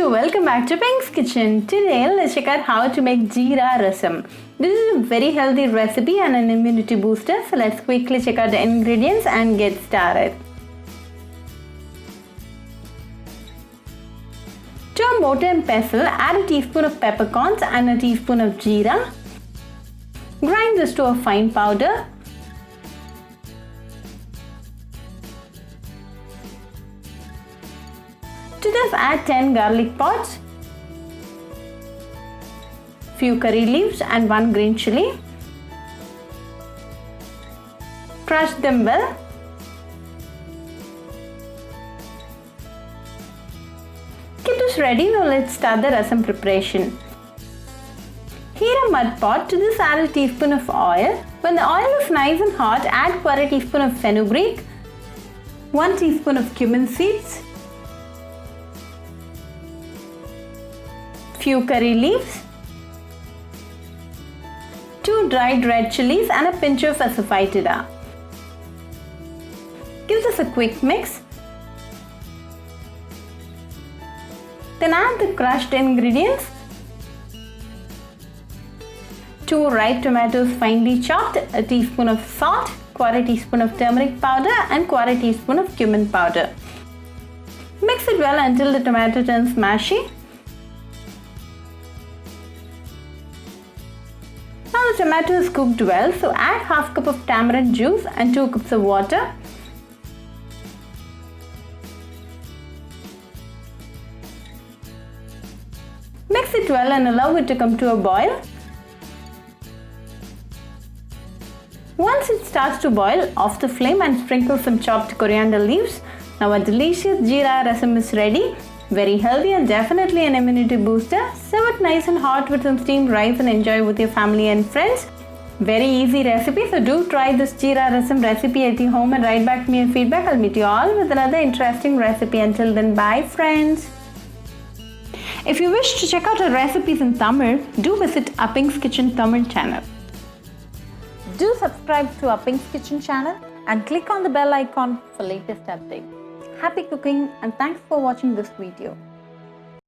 welcome back to Pink's Kitchen. Today let's check out how to make Jeera Rasam. This is a very healthy recipe and an immunity booster, so let's quickly check out the ingredients and get started. To a mortar and pestle, add a teaspoon of peppercorns and a teaspoon of jeera. Grind this to a fine powder. To this, add 10 garlic pods, few curry leaves and 1 green chili. Crush them well. Keep this ready. Now let's start the rasam preparation. Heat a mud pot. To this, add a teaspoon of oil. When the oil is nice and hot, add 1/4 teaspoon of fenugreek, 1 teaspoon of cumin seeds, few curry leaves, 2 dried red chilies and a pinch of asafoetida. Give this a quick mix. Then add the crushed ingredients. 2 ripe tomatoes finely chopped, a teaspoon of salt, 1/4 teaspoon of turmeric powder and 1/4 teaspoon of cumin powder. Mix it well until the tomato turns mushy. Now the tomato is cooked well, so add 1/2 cup of tamarind juice and 2 cups of water. Mix it well and allow it to come to a boil. Once it starts to boil, off the flame and sprinkle some chopped coriander leaves. Now a delicious Jeera Rasam is ready. Very healthy and definitely an immunity booster. Serve it nice and hot with some steamed rice and enjoy with your family and friends. Very easy recipe, so do try this Jeera Rasam recipe at your home and write back to me your feedback. I'll meet you all with another interesting recipe. Until then, bye friends. If you wish to check out our recipes in Tamil, do visit Pink's Kitchen Tamil channel. Do subscribe to Pink's Kitchen channel and click on the bell icon for latest updates. Happy cooking and thanks for watching this video.